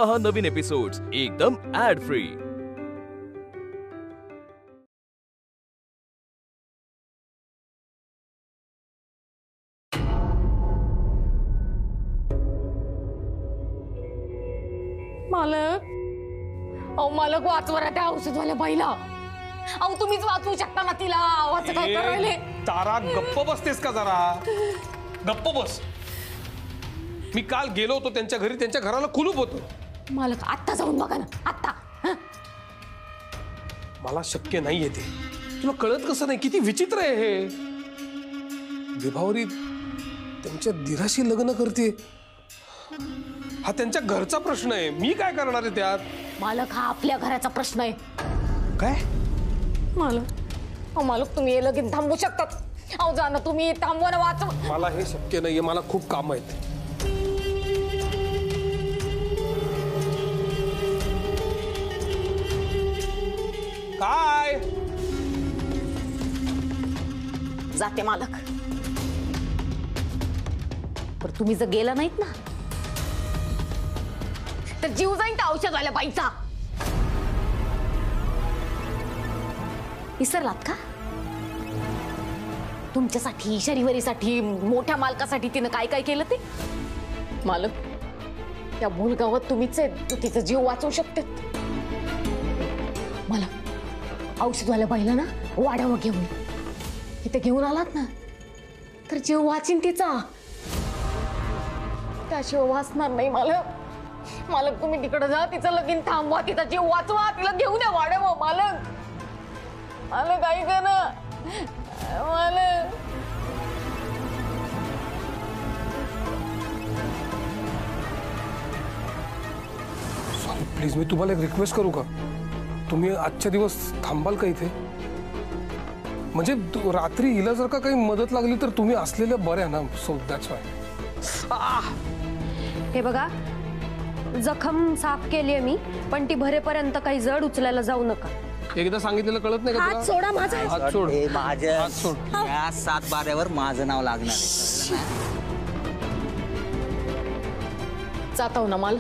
पहा नवीन एपिसोड्स एकदम add free. मालक, अहो मालक वाचवा रे त्या औषधवाल्या बाईला। अहो तुम्हीच वाचवू शकता ना तिला। आवाज काय करायले? तारा गप्प बसतेस का जरा? गप्प बस। मी काल गेलो होतो त्यांच्या घरी, त्यांच्या घराला कुलूप होतं। मालक आत्ता जाऊन बघा ना, आत्ता। मला शक्य नाहीये ते। तुला कळत कसं नाही? किती विचित्र आहे हे। विभावरी त्यांच्या दिराशी लग्न करते, हा त्यांच्या घरचा प्रश्न आहे। मी काय करणार आहे त्यात? मालक हा आपल्या घराचा प्रश्न आहे। काय मालक, अहो मालक तुम्ही हे लगीन थांबवू शकतात? अहो जा ना तुम्ही, थांबवा ना, वाचव। मला हे शक्य नाहीये, मला खूप काम आहेत। काय जाते मालक, पण तुम्ही जर गेला नाहीत ना तर जीव जाईन त्या औषधवाल्या बाईचा। विसरलात का? तुमच्यासाठी, शनिवारीसाठी, मोठ्या मालकासाठी तिनं काय काय केलं ते? मालक, त्या भूलगावात तुम्हीच आहे, तिचा जीव वाचवू शकते। मला औषधवाल्या बाईला ना वाड्यावर घेऊन इथे घेऊन आलात ना तर जीव वाचीन तिचा, त्याशिवाय वाचणार नाही। मालक तुम्ही तिकडे जा, तिचं लगीन थांबवा, तिचा जीव वाचवा, तिला घेऊन या वाड्यावर। मालक काय कर ना मालक। प्लीज, मी तुम्हाला एक रिक्वेस्ट करू का? तुम्ही आजच्या दिवस थांबाल का इथे? म्हणजे रात्री हिला जर का काही मदत लागली तर तुम्ही असलेल्या बऱ्या ना, सो दॅट्स व्हाय। हे बघा, जखम साफ केली मी, पण ती भरेपर्यंत काही जड उचलायला जाऊ नका। एकदा सांगितलेलं कळत नाही का तुला? हात सोडा माझा। हात सोड। माझ्या या 7 बाऱ्यावर माझं नाव लागणार आहे। जाता ना माल।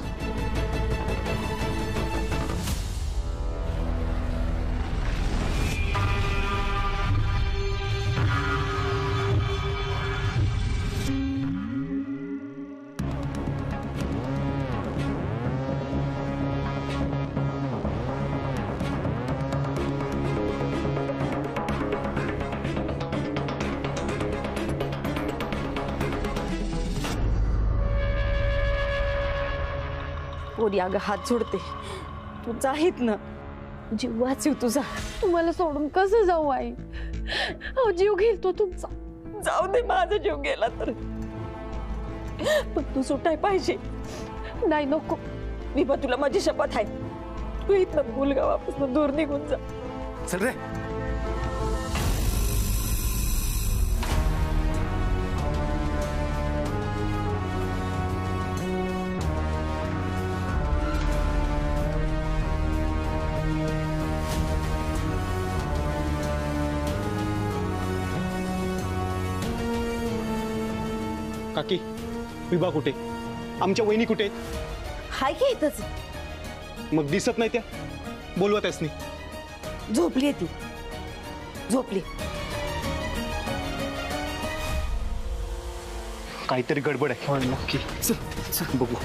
पोरी अगं हात जोडते, तुझा आहेत ना, जीव वाचव तुझा। तुम्हाला सोडून कसं जाऊ आई? अहो जीव घेईल तो तुमचा। जाऊ दे, माझा जीव गेला तर, पण तू सुटाय पाहिजे। नाही नको, मी बा तुला माझी शपथ आहे, तू इथनं भूलगावापासून दूर निघून जा। चल रे। काकी, विभा कुठे? आमच्या वहिनी कुठे? हाय की इथंच, मग दिसत नाही त्या? बोलवा त्यासनी। झोपली ती, झोपली। काहीतरी गडबड आहे। नक्की चल बघू।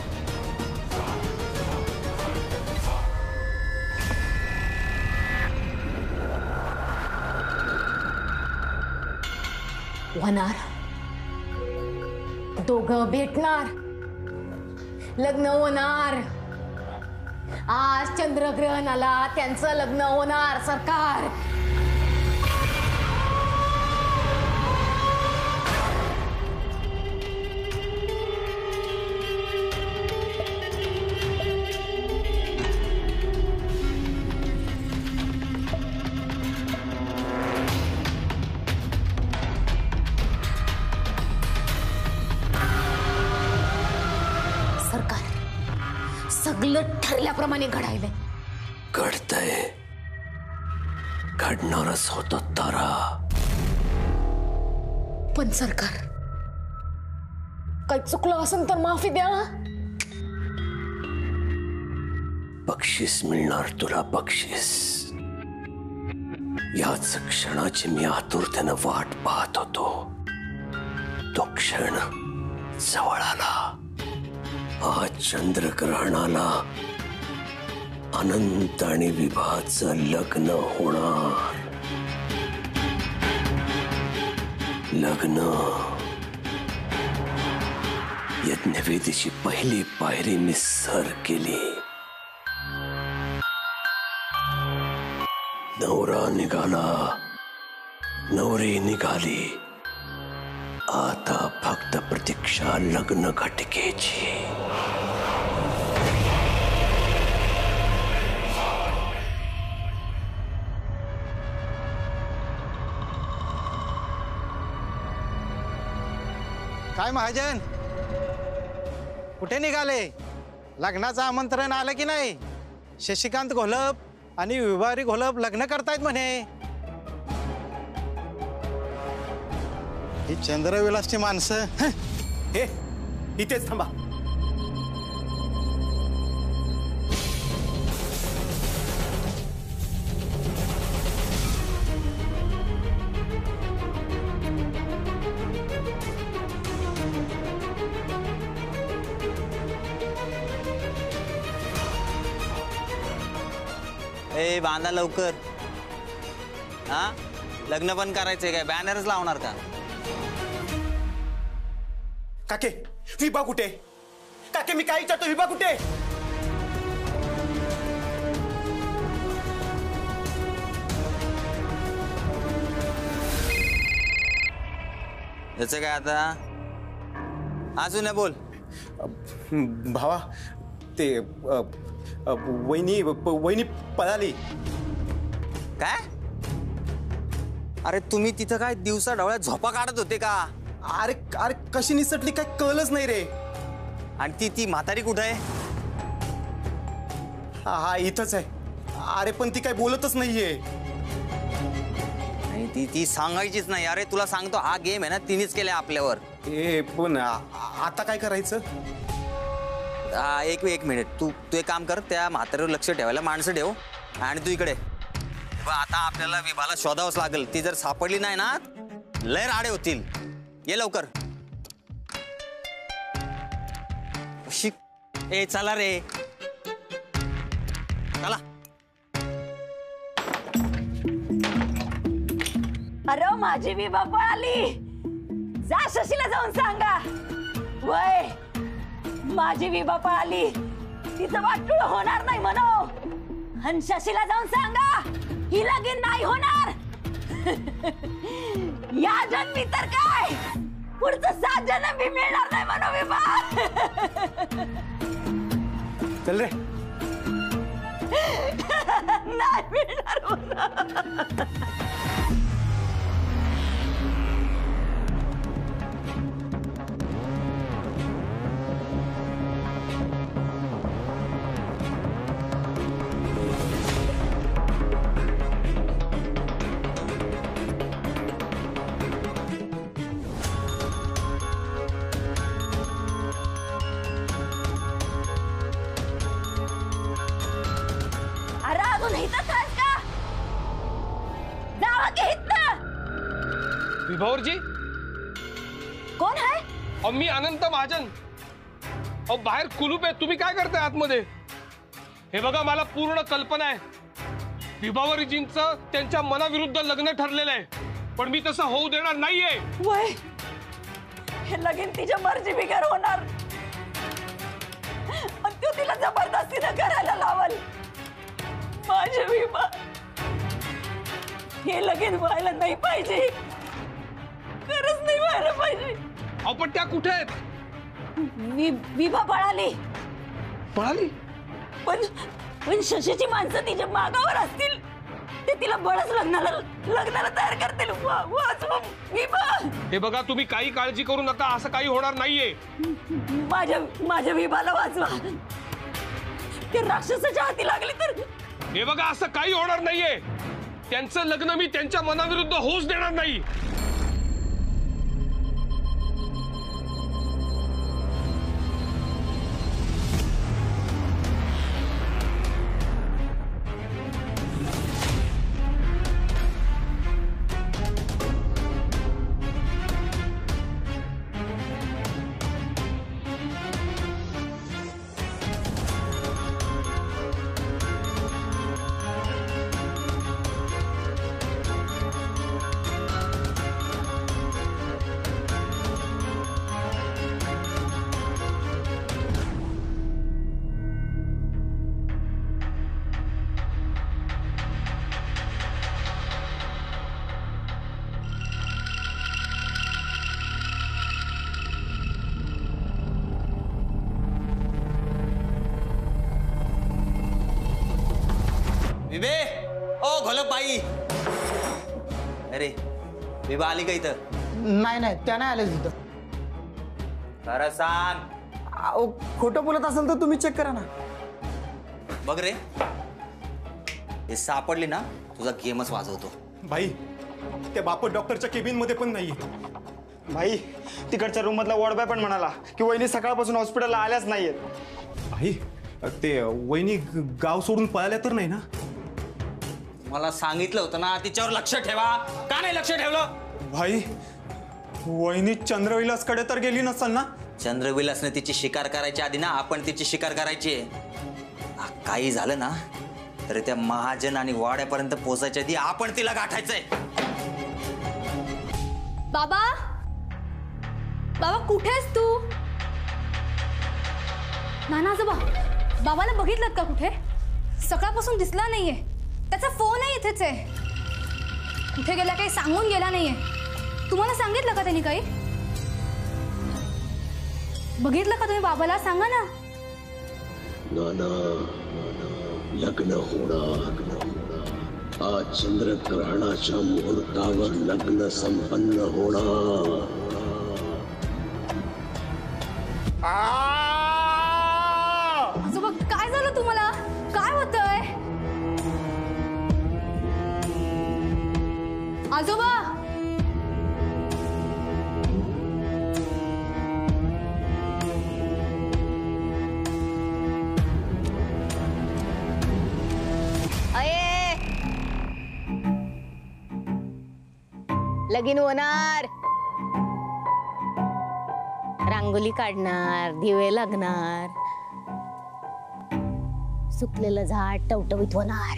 होणार, दोघं भेटणार, लग्न होणार। आज चंद्रग्रहण आला, त्यांचं लग्न होणार। सरकार सगळं ठरल्याप्रमाणे घडायलंय। घडतंय, घडणारच होतं तारा। पण सरकार, काही चुकलं असेल तर माफी द्या। बक्षीस मिळणार तुला, बक्षीस. याच क्षणाची मी आतुरतेनं वाट पाहत होतो. तो क्षण जवळ आला. आज चंद्रग्रहणाला अनंत आणि विभाचं लग्न होणार. लग्न. यज्ञवेदीची पहिली पायरी मी सर केली. नवरा निघाला, नवरी निघाली. आता फक्त प्रतीक्षा लग्न घटिकेची. काय महाजन, कुठे निघाले? लग्नाचं आमंत्रण आलं की नाही? शशिकांत घोलप आणि विभारी घोलप लग्न करतायत म्हणे. ही चंद्रविलासची माणसं. हे इथेच थांबा. ए बांधा लवकर. हा, लग्न पण करायचंय काय? बॅनरच लावणार का? काके, विभा कुठे? काके, मी काय विचारतो, विभा कुठे? याचं काय आता? अजून बोल. भावा, ते वहिनी पळाली. काय? अरे तुम्ही तिथं काय दिवसा ढवळ्यात झोपा काढत होते का? अरे अरे कशी निसटली काय कळलंच नाही रे. आणि ती म्हातारी कुठं आहे? हा इथंच आहे. अरे पण ती काय बोलतच नाहीये. ती सांगायचीच नाही. अरे तुला सांगतो, हा गेम आहे ना तिनेच केलाय आपल्यावर. ए पण आता काय करायचं? एक मिनिट. तू एक काम कर, त्या म्हातारीवर लक्ष ठेवायला माणसं ठेव. आणि तू इकडे आता आपल्याला विभाला शोधावंच लागेल. ती जर सापडली नाही ना, लय राडे होतील. ये लवकर. ए चला रे, चला. अरे माझी विभा पळाली. जा शशीला जाऊन सांगा. वय, माझी विभा पळाली. तिचं वाटूळ होणार नाही म्हणो. आणि शशीला जाऊन सांगा, ही लगीन नाही होणार. या जन्मी तर काय, पुढचं 7 जन्म भी मिळणार नाही म्हणो विभा. चल रे. नाही मिळणार म्हणो. विभावरजी, कोण आहे? अहो मी अनंत महाजन. अहो बाहेर कुलूप आहे, तुम्ही काय करताय आतमध्ये? हे बघा, मला पूर्ण कल्पना आहे. विभावरजींचं त्यांच्या मनाविरुद्ध लग्न ठरलेलं आहे, पण मी तसं होऊ देणार नाहीये. वय, हे लगीन तिच्या मर्जी बिगर होणार. आणि तू तिला जबरदस्तीनं करायला लावल. माझ्या विभा, हे लगीन व्हायला नाही पाहिजे. खरंच नाही व्हायला पाहिजे. अहो पण त्या कुठे आहेत? विभा पळाली. पळाली? पण शशीची माणसं तिच्या मागावर असतील. ते तिला बळच लग्नाला तयार करतील. विभा, हे बघा, तुम्ही काही काळजी करू नका. असं काही होणार नाहीये. माझ्या विभाला वाचवा. ते राक्षसाच्या हाती लागले तर. हे बघा, असं काही होणार नाहीये. त्यांचं लग्न मी त्यांच्या मनाविरुद्ध होऊच देणार नाही. विबे, ओ घोलप बाई. अरे विभा आली का इथं? नाही त्या नाही आले तिथं. खरं सांग. अहो, खोटं बोलत असेल तर तुम्ही चेक करा ना. बघ रे, हे सापडली ना तुझा गेमच वाजवतो. भाई त्या बापट डॉक्टरच्या केबिन मध्ये पण नाहीये. भाई तिकडच्या रूम मधला वॉर्ड बॉय पण म्हणाला की वहिनी सकाळपासून हॉस्पिटलला आल्याच नाहीयेत. भाई ते वहिनी गाव सोडून पळाल्या तर नाही ना? मला सांगितलं होतं ना तिच्यावर लक्ष ठेवा. का नाही लक्ष ठेवलं? भाई वहिनी चंद्रविलासकडे तर गेली नसल ना? चंद्रविलासने तिची शिकार करायची आधी ना आपण तिची शिकार करायची. काही झालं ना तर त्या महाजन आणि वाड्यापर्यंत पोहोचायच्या आधी आपण तिला गाठायचंय. बाबा, बाबा कुठेस तू? नाना आजोबा, बाबाला बघितलं का कुठे? सकाळपासून दिसला नाहीये. त्याचा फोनही इथेच आहे. कुठे गेला काही सांगून गेला नाहीये. तुम्हाला सांगितलं का त्यांनी काही? बघितलं का तुम्ही बाबाला? सांगा ना. नाना, लग्न होणार. आज चंद्रग्रहणाच्या मुहूर्तावर लग्न संपन्न होणार. आजोबा काय झालं तुम्हाला? काय होतंय आजोबा? लगीन होणार, रांगोली काढणार, दिवे लागणार, सुकलेलं झाड टवटवीत होणार,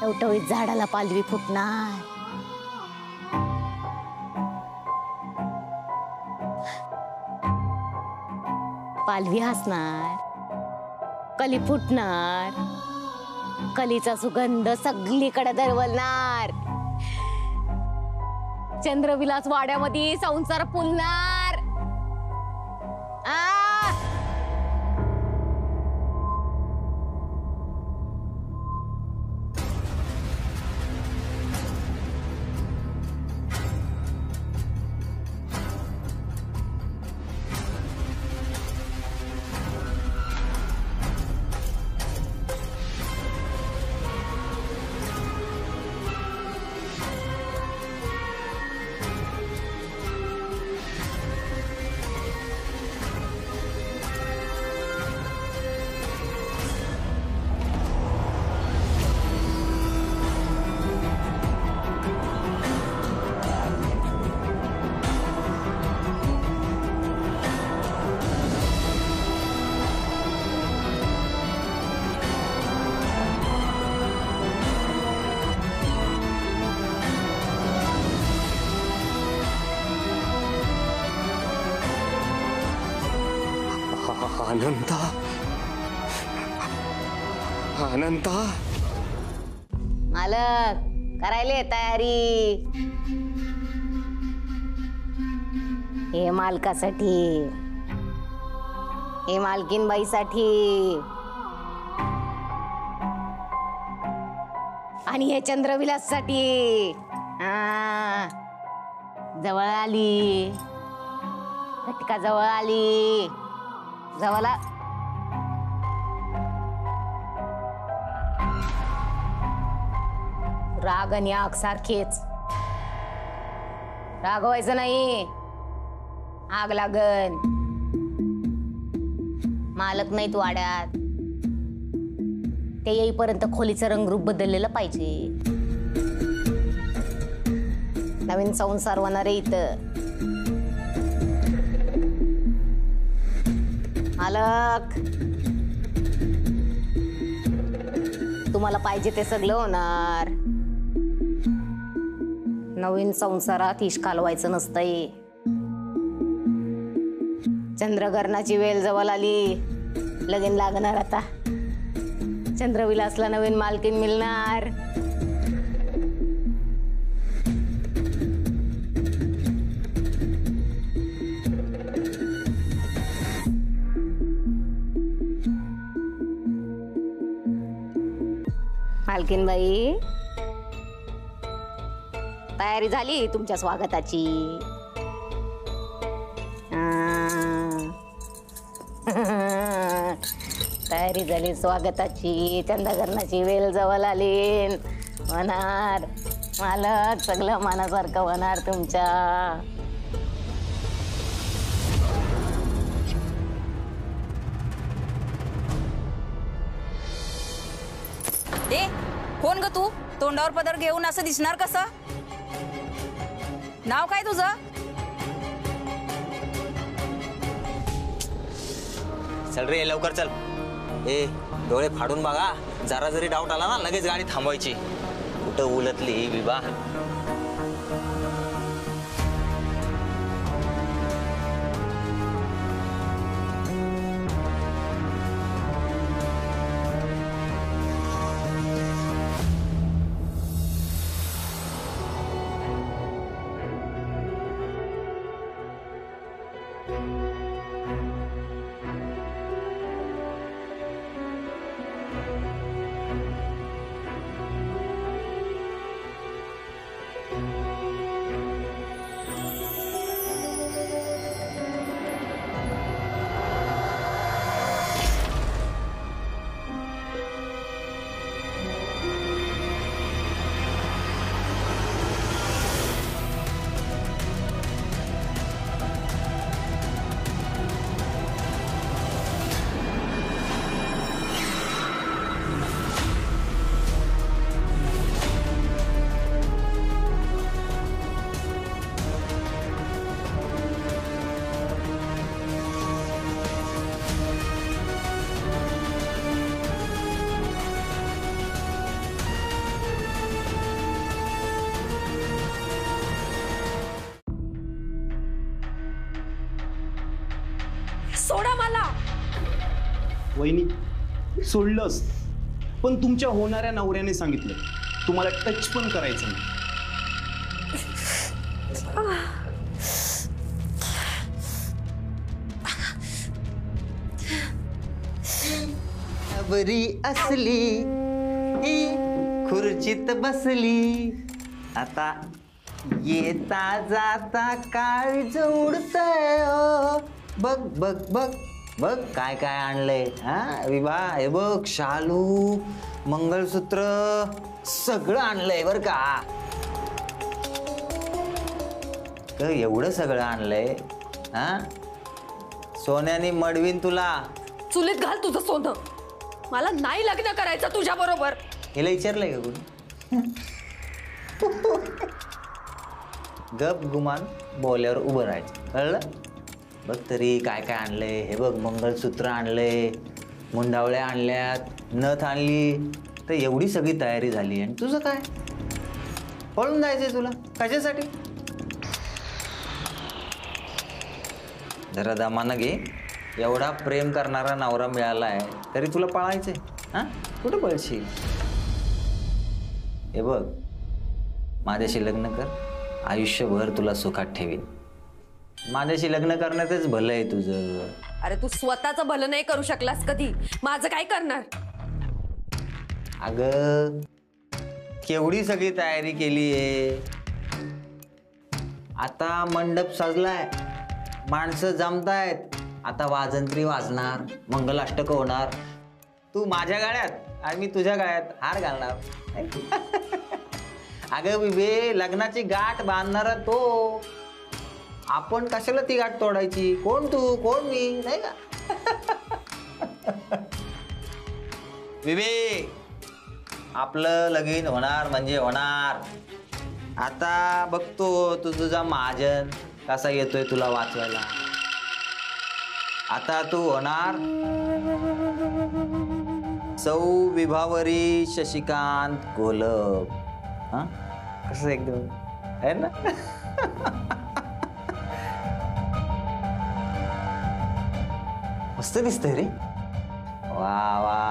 टवटवीत झाडाला पालवी फुटणार, पालवी हसणार, कली फुटणार, कलीचा सुगंध सगळीकडे दरवलणार, चंद्रविलास वाड्यामध्ये संसार फुलणार. अनंता, अनंता. मालक करायले तयारी. हे मालकासाठी, हे मालकीन बाईसाठी आणि हे चंद्रविलाससाठी. जवळ आली, घटका जवळ आली, जवळला. राग आणि आग सारखेच. रागवायचं नाही, आग लागन. मालक नाही तू वाड्यात, ते येईपर्यंत खोलीचं रंगरूप बदललेलं पाहिजे. नवीन संसार होणार आहे इथं. मालक तुम्हाला पाहिजे ते सगळं होणार. नवीन संसारात इश कालवायचं नसतंय. चंद्रग्रहणाची वेळ जवळ आली, लगीन लागणार आता. चंद्रविलासला नवीन मालकीन मिळणार. मालकीनबाई, तयारी झाली तुमच्या स्वागताची? तयारी झाली स्वागताची. चंदाकरणाची वेळ जवळ आली. होणार मालक, सगळं मनासारखं होणार तुमच्या. ए कोण ग तू? तोंडावर पदर घेऊन असं दिसणार कसं? नाव काय तुझं? चल रे लवकर चल. ए डोळे फाडून बघा, जरा जरी डाऊट आला ना लगेच गाडी थांबवायची. कुठं उलटली ही विभा. सोडा मला. वहिनी सोडलंस, पण तुमच्या होणाऱ्या नवऱ्याने सांगितलं तुम्हाला टच पण करायचं नाही. बरी असली खुर्चीत बसली, आता येता जाता काळ जोडतय. बघ बघ बघ बघ काय काय आणलंय. हा विभा, हे बघ शालू, मंगळसूत्र, सगळं आणलंय बर का. एवढं सगळं आणलंय. हा सोन्याने मडवीन तुला. चुलीत घाल तुझं सोनं. मला नाही लग्न करायचं तुझ्या बरोबर. हिला विचारलंय का कोणी? गप गुमान बोल्यावर उभं राहायचं, कळलं? बघ तरी काय काय आणलंय. हे बघ मंगळसूत्र आणलंय, मुंडावळ्या आणल्यात, नथ आणली. तर एवढी सगळी तयारी झाली आणि तुझं काय? पळून जायचंय तुला कशासाठी? जरा दमानं घे. एवढा प्रेम करणारा नवरा मिळालाय तरी तुला पळायचंय? हा कुठं पळशील? हे बघ, माझ्याशी लग्न कर, आयुष्यभर तुला सुखात ठेवीन. माझ्याशी लग्न करण्यातच भलं आहे तुझं. अरे तू स्वतःचं भलं नाही करू शकलास कधी, माझं काय करणार? अगं केवढी सगळी तयारी केली आहे. आता मंडप सजलाय, माणसं जमतायत. आता वाजंत्री वाजणार, मंगलाष्टक होणार. तू माझ्या गाड्यात आणि मी तुझ्या गाड्यात हार घालणार. अगं बिबे, लग्नाची गाठ बांधणारा तो. आपण कशाला ती गाठ तोडायची? कोण तू कोण मी, नाही का? बिबे, आपलं लगीन होणार म्हणजे होणार. आता बघतो तू तुझा महाजन कसा येतोय तुला वाचवायला. आता तू होणार सौ विभावरी शशिकांत घोलप. हा कसं एकदम आहे ना? मस्त दिसतंय रे. वा वा.